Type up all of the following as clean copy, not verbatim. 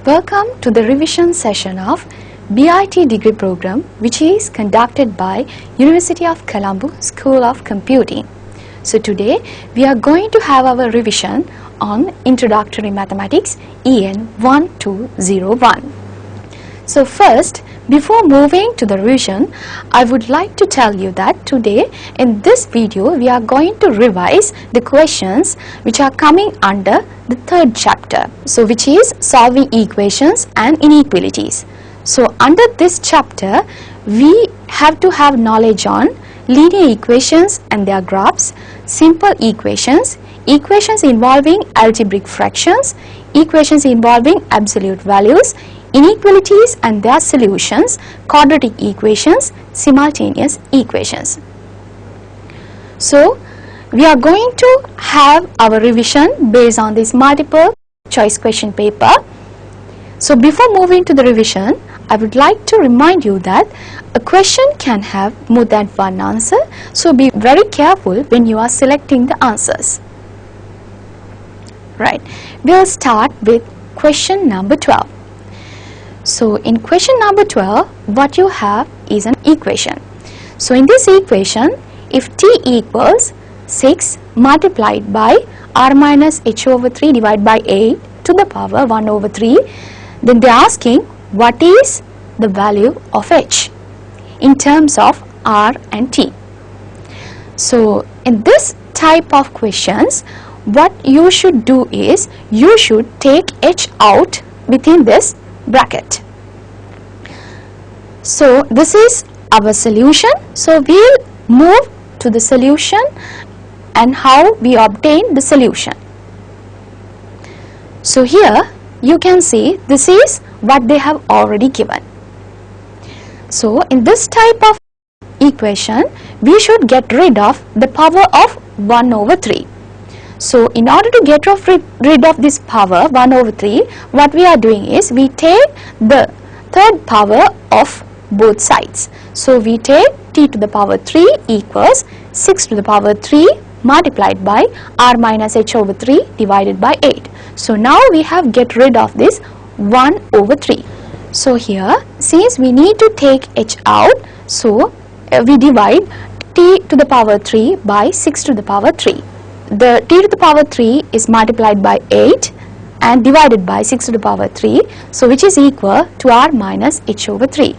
Welcome to the revision session of BIT degree program, which is conducted by University of Colombo School of Computing. So today we are going to have our revision on Introductory Mathematics EN1201. So first, before moving to the revision, I would like to tell you that today in this video we are going to revise the questions which are coming under the third chapter, so which is solving equations and inequalities. So under this chapter we have to have knowledge on linear equations and their graphs, simple equations, equations involving algebraic fractions, equations involving absolute values, inequalities and their solutions, quadratic equations, simultaneous equations. So we are going to have our revision based on this multiple choice question paper. So before moving to the revision, I would like to remind you that a question can have more than one answer, so be very careful when you are selecting the answers. Right, we'll start with question number 12. So in question number 12, what you have is an equation. So in this equation, if t equals 6 multiplied by r minus h over 3 divided by 8 to the power 1 over 3, then they are asking what is the value of h in terms of r and t. So in this type of questions, what you should do is you should take h out within this bracket. So this is our solution. So we'll move to the solution and how we obtain the solution. So here you can see this is what they have already given. So in this type of equation we should get rid of the power of 1 over 3. So in order to get rid of this power 1 over 3, what we are doing is we take the third power of both sides. So we take t to the power 3 equals 6 to the power 3 multiplied by r minus h over 3 divided by 8. So now we have get rid of this 1 over 3. So here since we need to take h out, so we divide t to the power 3 by 6 to the power 3. The t to the power 3 is multiplied by 8 and divided by 6 to the power 3, so which is equal to r minus h over 3.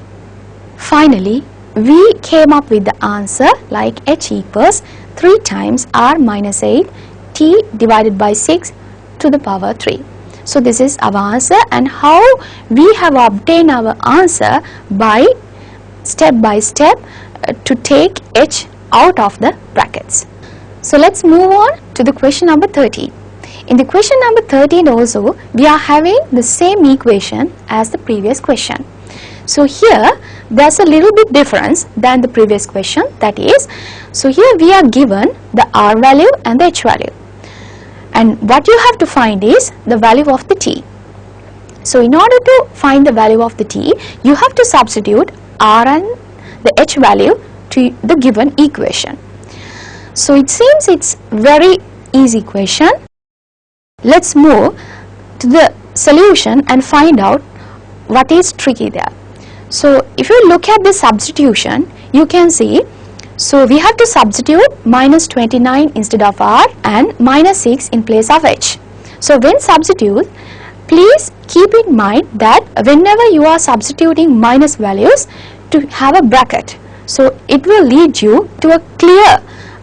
Finally, we came up with the answer like h equals 3 times r minus 8 t divided by 6 to the power 3. So this is our answer, and how we have obtained our answer by step to take h out of the brackets. So let's move on to the question number 13. In the question number 13 also we are having the same equation as the previous question. So here there's a little bit difference than the previous question, that is, so here we are given the r value and the h value, and what you have to find is the value of the t. So in order to find the value of the t, you have to substitute r and the h value to the given equation. So it seems it's very easy question. Let's move to the solution and find out what is tricky there. So if you look at the substitution, you can see, so we have to substitute minus 29 instead of r and minus 6 in place of h. So when substitute, please keep in mind that whenever you are substituting minus values, to have a bracket. So it will lead you to a clear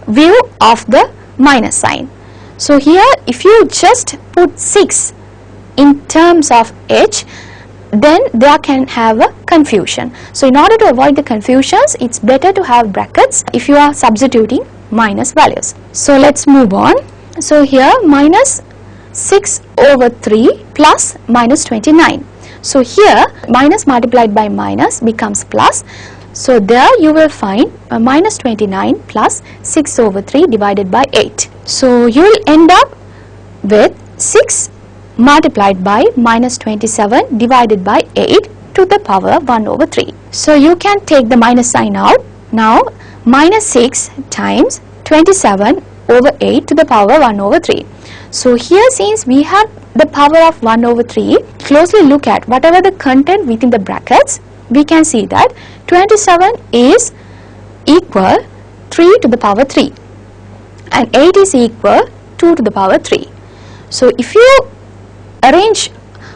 view of the minus sign. So here if you just put 6 in terms of h, then there can have a confusion. So in order to avoid the confusions, it's better to have brackets if you are substituting minus values. So let's move on. So here minus 6 over 3 plus minus 29. So here minus multiplied by minus becomes plus. So there you will find minus 29 plus 6 over 3 divided by 8. So you will end up with 6 multiplied by minus 27 divided by 8 to the power 1 over 3. So you can take the minus sign out. Now minus 6 times 27 over 8 to the power 1 over 3. So here since we have the power of 1 over 3, closely look at whatever the content within the brackets, we can see that 27 is equal 3 to the power 3 and 8 is equal 2 to the power 3. So if you arrange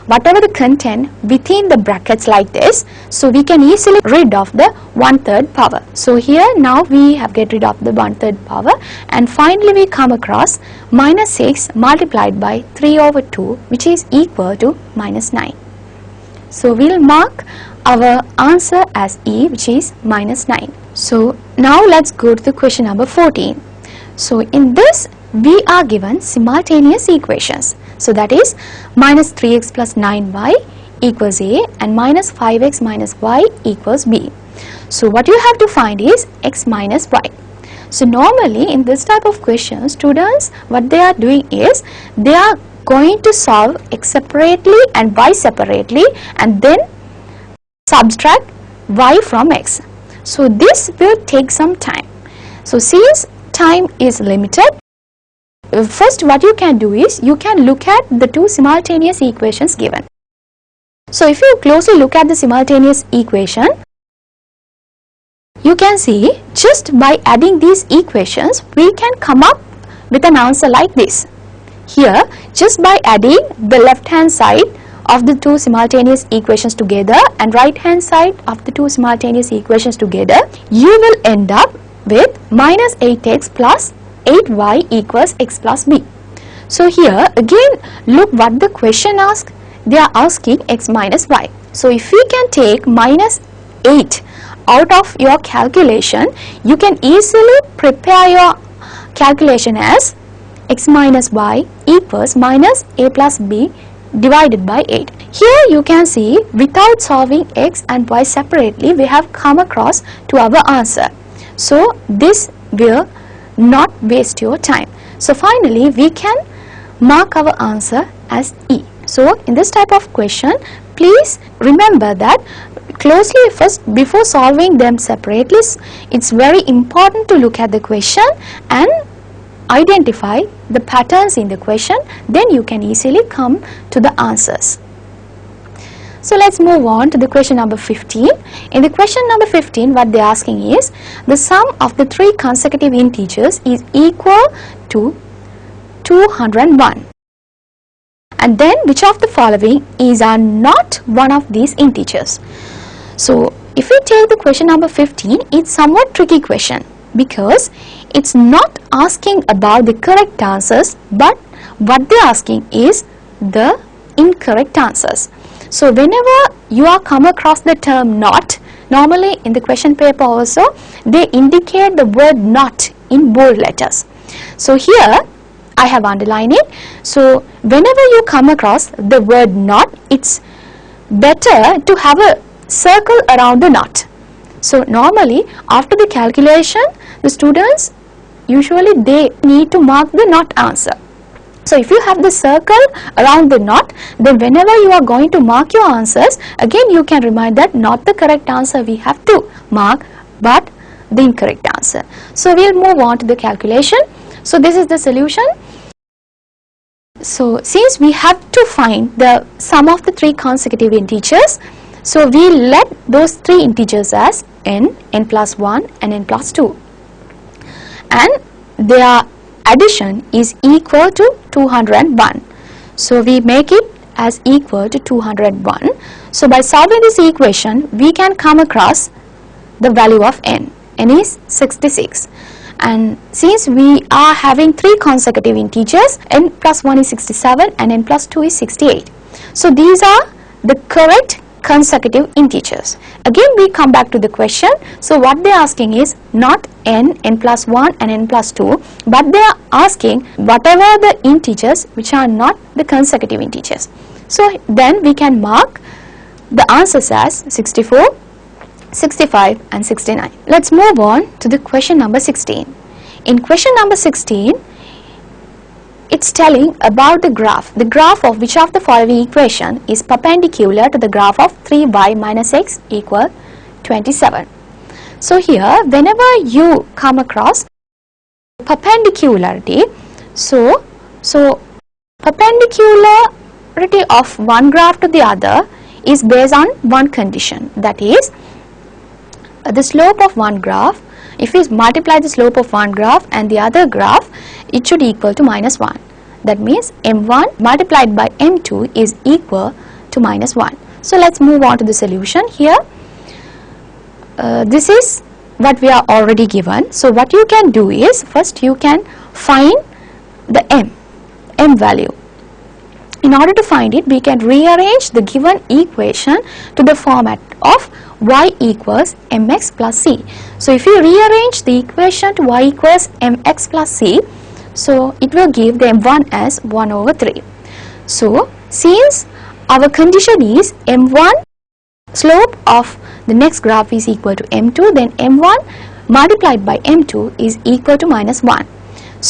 whatever the content within the brackets like this, so we can easily rid of the 1/3 power. So here now we have get rid of the 1/3 power, and finally we come across minus 6 multiplied by 3 over 2, which is equal to minus 9. So we'll mark our answer as E, which is minus 9. So now let's go to the question number 14. So in this we are given simultaneous equations. So that is minus 3x plus 9y equals A and minus 5x minus y equals B. So what you have to find is x minus y. So normally in this type of questions, students, what they are doing is they are going to solve x separately and y separately and then subtract y from x. So this will take some time. So since time is limited, first what you can do is you can look at the two simultaneous equations given. So if you closely look at the simultaneous equation, you can see just by adding these equations we can come up with an answer like this. Here just by adding the left hand side of the two simultaneous equations together and right hand side of the two simultaneous equations together, you will end up with minus 8x plus 8y equals x plus b. So here again look what the question asks. They are asking x minus y. So if you can take minus 8 out of your calculation, you can easily prepare your calculation as x minus y equals minus a plus b divided by 8. Here you can see without solving x and y separately we have come across to our answer. So this will not waste your time. So finally we can mark our answer as E. So in this type of question, please remember that closely first before solving them separately, it's very important to look at the question and identify the patterns in the question, then you can easily come to the answers. So let's move on to the question number 15. In the question number 15, what they're asking is the sum of the three consecutive integers is equal to 201. And then which of the following is not one of these integers? So if we take the question number 15, it's somewhat tricky question because it's not asking about the correct answers, but what they're asking is the incorrect answers. So whenever you are come across the term not, normally in the question paper also they indicate the word not in bold letters. So here I have underlined it. So whenever you come across the word not, it's better to have a circle around the not. So normally after the calculation, the students usually they need to mark the not answer. So if you have the circle around the not, then whenever you are going to mark your answers, again you can remind that not the correct answer we have to mark, but the incorrect answer. So we'll move on to the calculation. So this is the solution. So since we have to find the sum of the three consecutive integers, so we let those three integers as n, n plus 1 and n plus 2. And their addition is equal to 201. So we make it as equal to 201. So by solving this equation, we can come across the value of n. N is 66. And since we are having three consecutive integers, n plus 1 is 67 and n plus 2 is 68. So these are the correct consecutive integers. Again we come back to the question. So what they are asking is not n, n plus 1 and n plus 2, but they are asking whatever the integers which are not the consecutive integers. So then we can mark the answers as 64, 65 and 69. Let's move on to the question number 16. In question number 16, it's telling about the graph of which of the following equation is perpendicular to the graph of 3y minus x equal 27. So here whenever you come across perpendicularity, so perpendicular similarity of one graph to the other is based on one condition, that is the slope of one graph. If we multiply the slope of one graph and the other graph, it should equal to -1. That means m1 multiplied by m2 is equal to -1. So let's move on to the solution. Here this is what we are already given. So what you can do is, first you can find the m value. In order to find it, we can rearrange the given equation to the format of y equals mx plus c. So if you rearrange the equation to y equals mx plus c, so it will give the m1 as 1/3. So since our condition is m1 slope of the next graph is equal to m2, then m1 multiplied by m2 is equal to -1.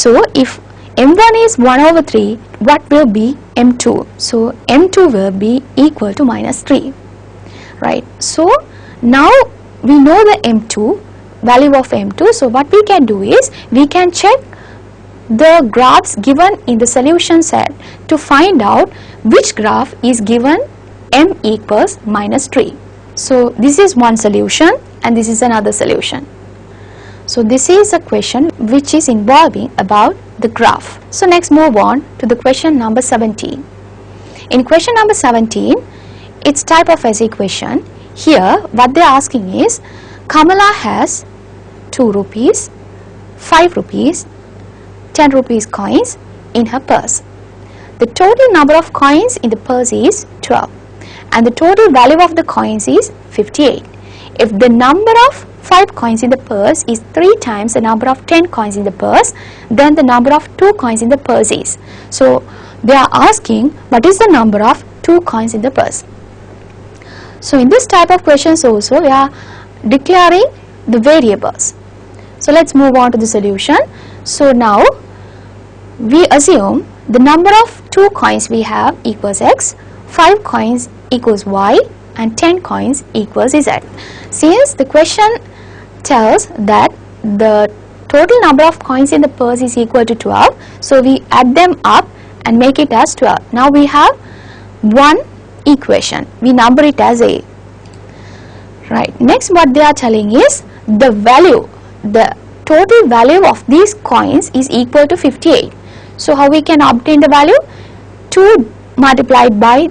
So if m1 is 1/3, what will be m2? So m2 will be equal to -3, right? So now we know the m2 value of m2. So what we can do is, we can check the graphs given in the solution set to find out which graph is given m equals -3. So this is one solution and this is another solution. So this is a question which is involving about the graph. So next move on to the question number 17. In question number 17, it's type of essay question. Here what they are asking is, Kamala has 2 rupees, 5 rupees, 10 rupees coins in her purse. The total number of coins in the purse is 12 and the total value of the coins is 58. If the number of 5 coins in the purse is 3 times the number of 10 coins in the purse, then the number of 2 coins in the purse is. So they are asking, what is the number of 2 coins in the purse? So in this type of questions also, we are declaring the variables. So let's move on to the solution. So now we assume the number of 2 coins we have equals x, 5 coins equals y, and 10 coins equals z. Since the question tells that the total number of coins in the purse is equal to 12, so we add them up and make it as 12. Now we have one equation, we number it as a. Right, next what they are telling is, the value, the total value of these coins is equal to 58. So how we can obtain the value? 2 multiplied by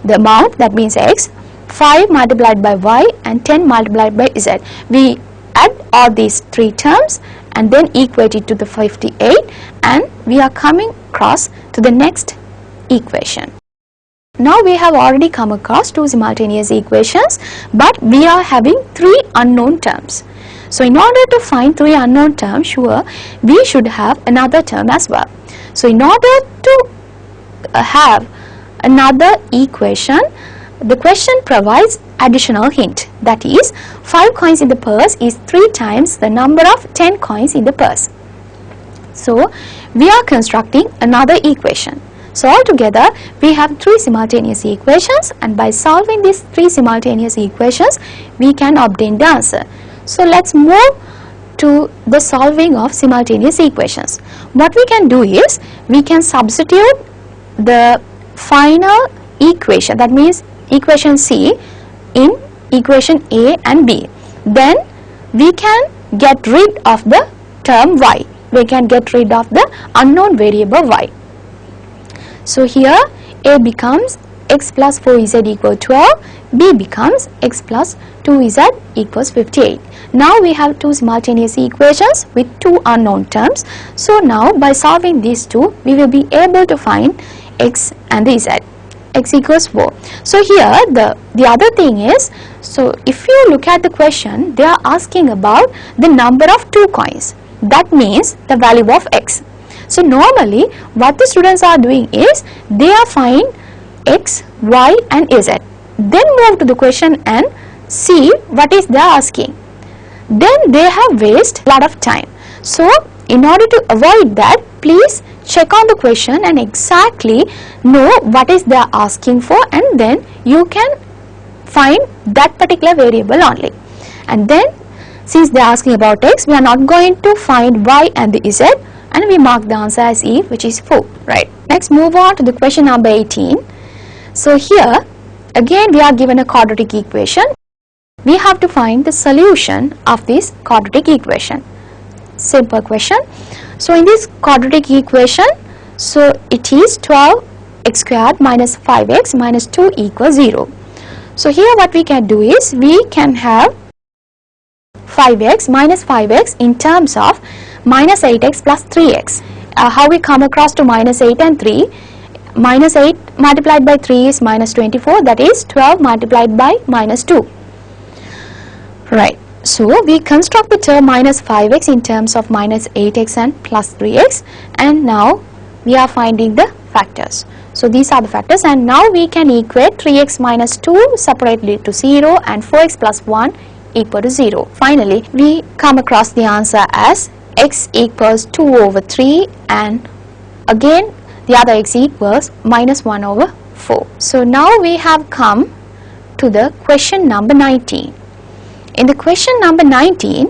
the amount, that means x, 5 multiplied by y, and 10 multiplied by z. We add all these 3 terms and then equate it to the 58, and we are coming across to the next equation. Now we have already come across 2 simultaneous equations, but we are having 3 unknown terms. So in order to find 3 unknown terms, sure, we should have another term as well. So in order to have another equation, the question provides additional hint, that is 5 coins in the purse is 3 times the number of 10 coins in the purse. So we are constructing another equation. So altogether we have 3 simultaneous equations, and by solving these 3 simultaneous equations we can obtain the answer. So let's move to the solving of simultaneous equations. What we can do is, we can substitute the final equation, that means equation C, in equation A and B. Then we can get rid of the term y, we can get rid of the unknown variable y. So here A becomes x plus 4z equal 12, B becomes x plus 2z equals 58. Now we have 2 simultaneous equations with 2 unknown terms. So now by solving these 2, we will be able to find x and the z. X equals 4. So here the other thing is, so if you look at the question, they are asking about the number of 2 coins. That means the value of x. So normally what the students are doing is, they are finding x, y and z. Then move to the question and see what is they are asking. Then they have wasted a lot of time. So in order to avoid that, please check on the question and exactly know what is they are asking for, and then you can find that particular variable only. And then since they are asking about x, we are not going to find y and the z, and we mark the answer as E, which is 4. Right. Next move on to the question number 18. So here again we are given a quadratic equation. We have to find the solution of this quadratic equation. Simple question. So in this quadratic equation, so it is 12x squared minus 5x minus 2 equals 0. So here what we can do is we can have 5x minus 5x in terms of minus 8x plus 3x. How we come across to minus 8 and 3? Minus 8 multiplied by 3 is minus 24, that is 12 multiplied by minus 2. Right. So we construct the term minus 5x in terms of minus 8x and plus 3x, and now we are finding the factors. So these are the factors, and now we can equate 3x minus 2 separately to 0 and 4x plus 1 equal to 0. Finally, we come across the answer as x equals 2 over 3, and again the other x equals minus 1 over 4. So now we have come to the question number 19. In the question number 19,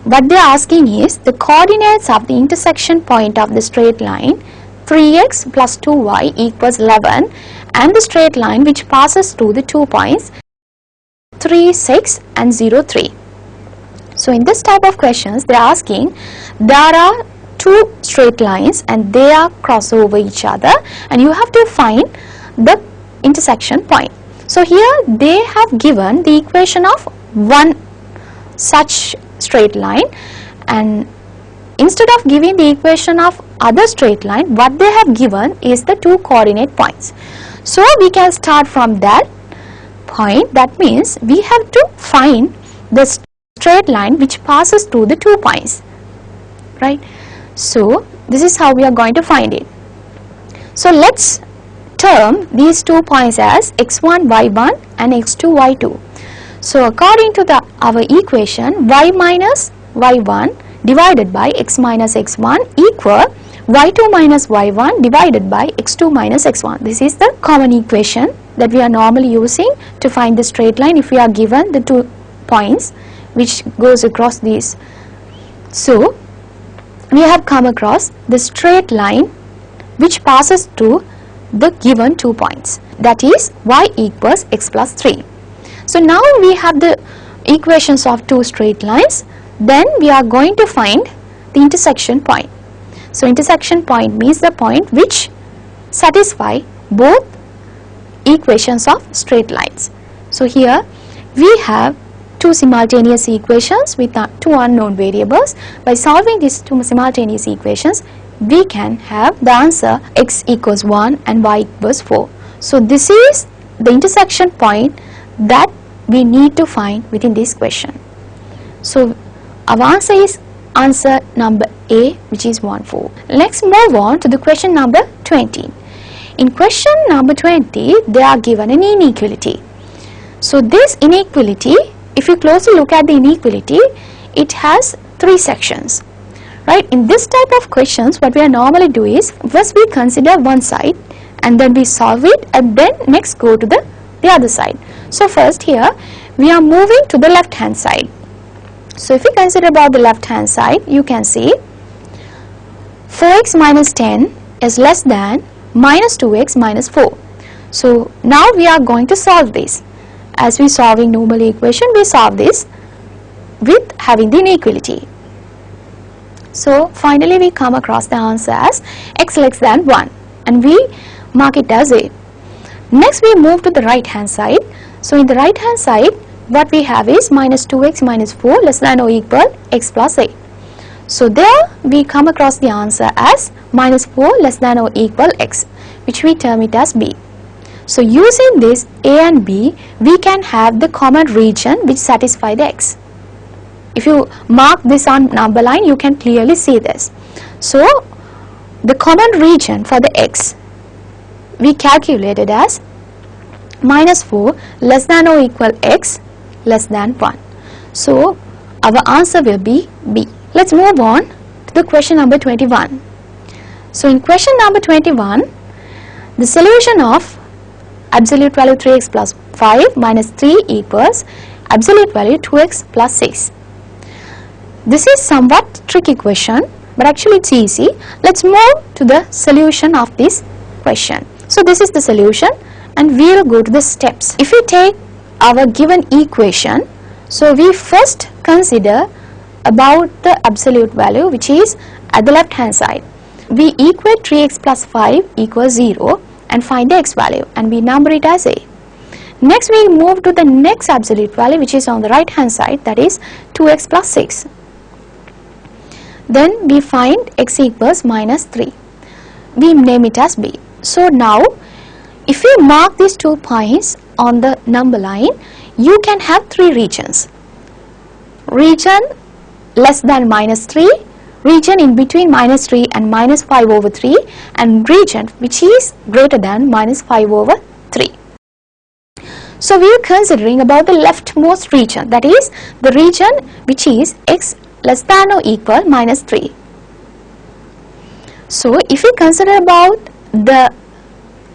what they are asking is the coordinates of the intersection point of the straight line 3x plus 2y equals 11 and the straight line which passes through the 2 points 3, 6 and 0, 3. So in this type of questions they are asking there are two straight lines and they are cross over each other and you have to find the intersection point. So here they have given the equation of one such straight line, and instead of giving the equation of other straight line, what they have given is the two coordinate points. So we can start from that point. That means we have to find the straight line which passes through the 2 points, right? So this is how we are going to find it. So let's term these 2 points as x1 y1 and x2 y2. So according to our equation, y minus y1 divided by x minus x1 equal y2 minus y1 divided by x2 minus x1. This is the common equation that we are normally using to find the straight line if we are given the 2 points which goes across these. So we have come across the straight line which passes through the given 2 points, that is y equals x plus 3. So now we have the equations of two straight lines, then we are going to find the intersection point. So intersection point means the point which satisfy both equations of straight lines. So here we have two simultaneous equations with two unknown variables. By solving these two simultaneous equations, we can have the answer x equals 1 and y equals 4. So this is the intersection point that we need to find within this question. So our answer is answer number A, which is 1, 4. Let's move on to the question number 20. In question number 20, they are given an inequality. So this inequality, if you closely look at the inequality, it has 3 sections. Right? In this type of questions, what we normally do is first we consider one side and then we solve it and then next go to the other side. So first here we are moving to the left hand side. So if we consider about the left hand side, you can see 4x minus 10 is less than minus 2x minus 4. So now we are going to solve this. As we solving normal equation, we solve this with having the inequality. So finally we come across the answer as x less than 1 and we mark it as A. Next we move to the right hand side. So in the right hand side what we have is minus 2x minus 4 less than or equal x plus 8. So there we come across the answer as minus 4 less than or equal x, which we term it as B. So using this A and B, we can have the common region which satisfy the x. If you mark this on number line, you can clearly see this. So the common region for the x we calculated as minus 4 less than or equal x less than 1. So our answer will be B. Let's move on to the question number 21. So in question number 21, the solution of absolute value 3x plus 5 minus 3 equals absolute value 2x plus 6. This is somewhat tricky question, but actually it's easy. Let's move to the solution of this question. So this is the solution and we'll go to the steps. If we take our given equation, so we first consider about the absolute value which is at the left hand side. We equate 3x plus 5 equals 0 and find the x value, and we number it as a. Next we move to the next absolute value which is on the right hand side, that is 2x plus 6. Then we find x equals minus 3. We name it as b. So now if we mark these 2 points on the number line, you can have 3 regions. Region less than minus 3, region in between minus 3 and minus 5 over 3, and region which is greater than minus 5 over 3. So we are considering about the leftmost region, that is the region which is x less than or equal minus 3. So if we consider about the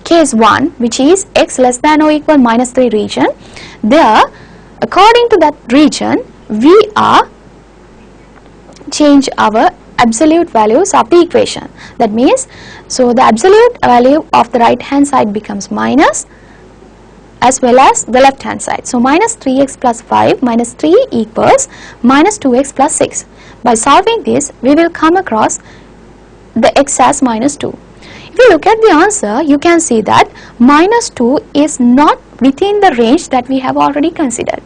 case 1 which is x less than or equal minus 3 region, there according to that region we are change our absolute values of the equation. That means, so the absolute value of the right hand side becomes minus as well as the left hand side. So minus 3x plus 5 minus 3 equals minus 2x plus 6. By solving this, we will come across the x as minus 2. If you look at the answer, you can see that minus 2 is not within the range that we have already considered.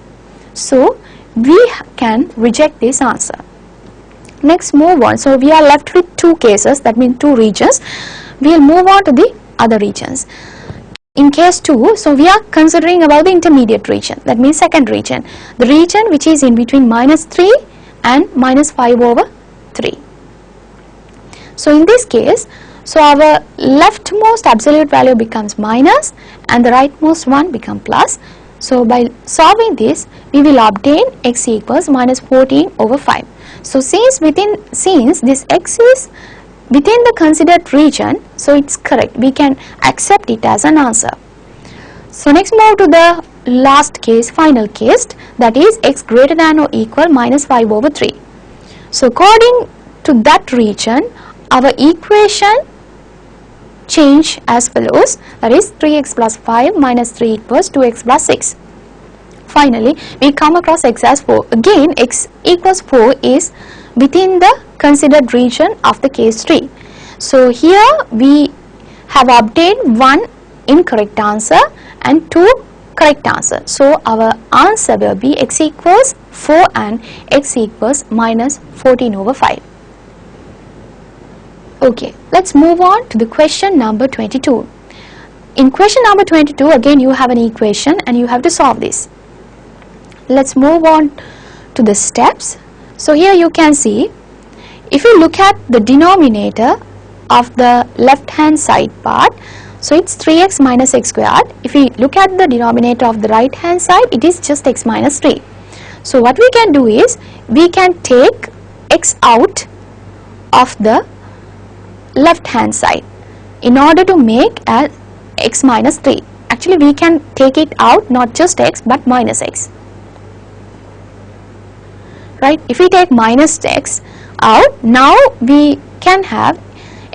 So we can reject this answer. Next move on. So we are left with 2 cases, that means 2 regions. We will move on to the other regions. In case 2, so we are considering about the intermediate region, that means second region, the region which is in between minus 3 and minus 5 over 3. So in this case, so our leftmost absolute value becomes minus and the rightmost one becomes plus. So by solving this, we will obtain x equals minus 14 over 5. So since this x is within the considered region, so it's correct, we can accept it as an answer. So next move to the last case, final case, that is x greater than or equal minus 5 over 3. So according to that region, our equation change as follows, that is 3x plus 5 minus 3 equals 2x plus 6. Finally, we come across x as 4. Again, x equals 4 is within the considered region of the case 3. So here we have obtained 1 incorrect answer and 2 correct answer. So our answer will be x equals 4 and x equals minus 14 over 5. Okay, let's move on to the question number 22. In question number 22, again you have an equation and you have to solve this. Let's move on to the steps. So here you can see, if you look at the denominator of the left hand side part, so it's 3x minus x squared. If we look at the denominator of the right hand side, it is just x minus 3. So what we can do is, we can take x out of the left hand side in order to make as x minus 3. Actually we can take it out, not just x but minus x. Right, if we take minus x out, now we can have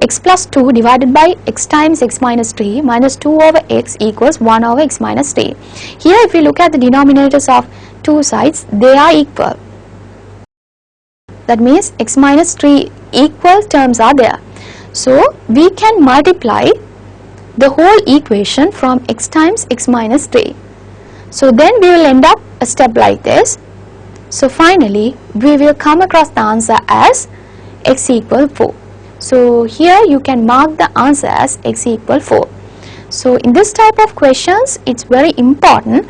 x plus 2 divided by x times x minus 3 minus 2 over x equals 1 over x minus 3. Here if we look at the denominators of 2 sides, they are equal. That means x minus 3 equal terms are there. So we can multiply the whole equation from x times x minus 3. So then we will end up a step like this. So finally we will come across the answer as x equal 4. So here you can mark the answer as x equal 4. So in this type of questions, it's very important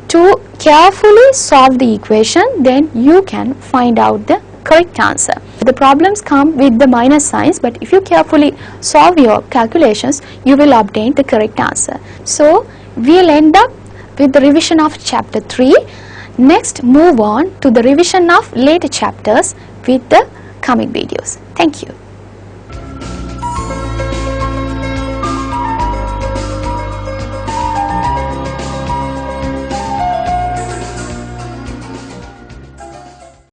to carefully solve the equation, then you can find out the correct answer. The problems come with the minus signs, but if you carefully solve your calculations, you will obtain the correct answer. So we'll end up with the revision of chapter 3. Next, move on to the revision of later chapters with the coming videos. Thank you.